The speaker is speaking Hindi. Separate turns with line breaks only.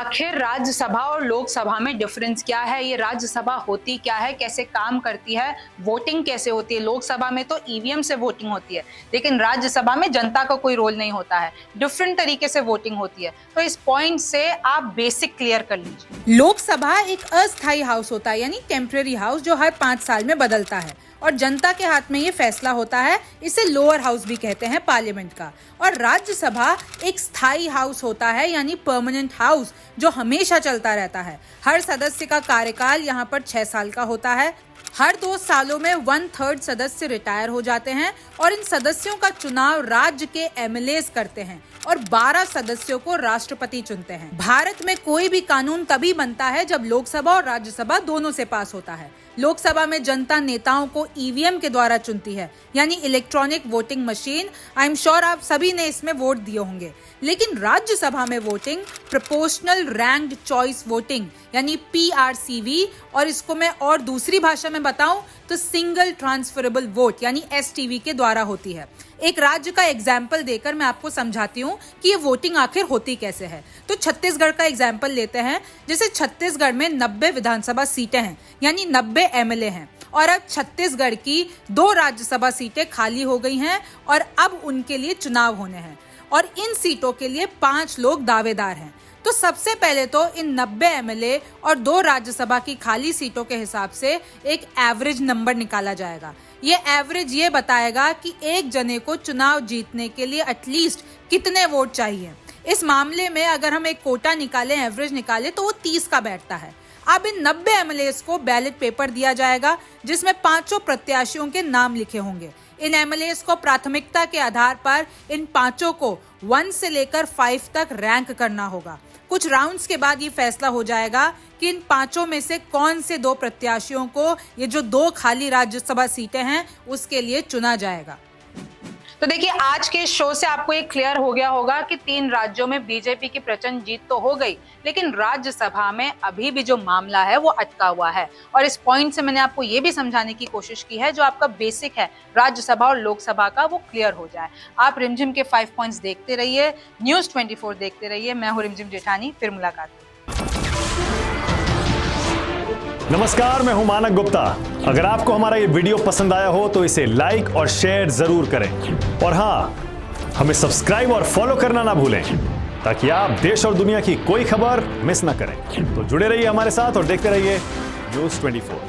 आखिर राज्यसभा और लोकसभा में डिफरेंस क्या है, ये राज्यसभा होती क्या है, कैसे काम करती है, वोटिंग कैसे होती है। लोकसभा में तो ईवीएम से वोटिंग होती है, लेकिन राज्यसभा में जनता का कोई रोल नहीं होता है, डिफरेंट तरीके से वोटिंग होती है। तो इस पॉइंट से आप बेसिक क्लियर कर लीजिए।
लोकसभा एक अस्थायी हाउस होता है, यानी टेम्पररी हाउस, जो हर 5 साल में बदलता है और जनता के हाथ में ये फैसला होता है। इसे लोअर हाउस भी कहते हैं पार्लियामेंट का। और राज्यसभा एक स्थायी हाउस होता है, यानी परमानेंट हाउस, जो हमेशा चलता रहता है। हर सदस्य का कार्यकाल यहाँ पर 6 साल का होता है। हर 2 सालों में 1/3 सदस्य रिटायर हो जाते हैं और इन सदस्यों का चुनाव राज्य के एमएलएस करते हैं और 12 सदस्यों को राष्ट्रपति चुनते हैं। भारत में कोई भी कानून तभी बनता है जब लोकसभा और राज्यसभा दोनों से पास होता है। लोकसभा में जनता नेताओं को ईवीएम के द्वारा चुनती है, यानी electronic voting machine. I am sure आप सभी ने इसमें वोट दिए होंगे। लेकिन राज्यसभा में voting proportional ranked choice voting, यानी PRCV, और इसको मैं और दूसरी भाषा में बताऊं तो सिंगल ट्रांसफरेबल वोट, यानी STV के द्वारा होती है। एक राज्य का एग्जाम्पल देकर मैं आपको समझाती हूँ कि ये वोटिंग आखिर होती कैसे है। तो छत्तीसगढ़ का एग्जाम्पल लेते हैं। जैसे छत्तीसगढ़ में 90 विधानसभा सीटें हैं, यानी 90 MLA हैं, और अब छत्तीसगढ़ की 2 राज्यसभा सीटें खाली हो गई हैं और अब उनके लिए चुनाव होने हैं और इन सीटों के लिए 5 लोग दावेदार हैं। तो सबसे पहले तो इन 90 MLA और 2 राज्यसभा की खाली सीटों के हिसाब से एक एवरेज नंबर निकाला जाएगा। ये एवरेज ये बताएगा कि एक जने को चुनाव जीतने के लिए एटलीस्ट कितने वोट चाहिए। इस मामले में अगर हम एक कोटा निकालें, एवरेज निकालें, तो वो 30 का बैठता है। अब इन 90 MLAs को बैलेट पेपर दिया जाएगा जिसमें 5 प्रत्याशियों के नाम लिखे होंगे। इन MLAs को प्राथमिकता के आधार पर इन 5 को 1 से लेकर 5 तक रैंक करना होगा। कुछ राउंड्स के बाद ये फैसला हो जाएगा कि इन 5 में से कौन से 2 प्रत्याशियों को ये जो 2 खाली राज्यसभा सीटें हैं उसके लिए चुना जाएगा।
तो देखिए, आज के शो से आपको ये क्लियर हो गया होगा कि 3 राज्यों में बीजेपी की प्रचंड जीत तो हो गई, लेकिन राज्यसभा में अभी भी जो मामला है वो अटका हुआ है। और इस पॉइंट से मैंने आपको ये भी समझाने की कोशिश की है, जो आपका बेसिक है राज्यसभा और लोकसभा का, वो क्लियर हो जाए। आप रिमझिम के 5 पॉइंट्स देखते रहिए, न्यूज़ 24 देखते रहिए। मैं हूँ रिमझिम जेठानी, फिर मुलाकात।
नमस्कार, मैं हूं मानक गुप्ता। अगर आपको हमारा ये वीडियो पसंद आया हो तो इसे लाइक और शेयर जरूर करें और हाँ, हमें सब्सक्राइब और फॉलो करना ना भूलें ताकि आप देश और दुनिया की कोई खबर मिस ना करें। तो जुड़े रहिए हमारे साथ और देखते रहिए न्यूज़ 24।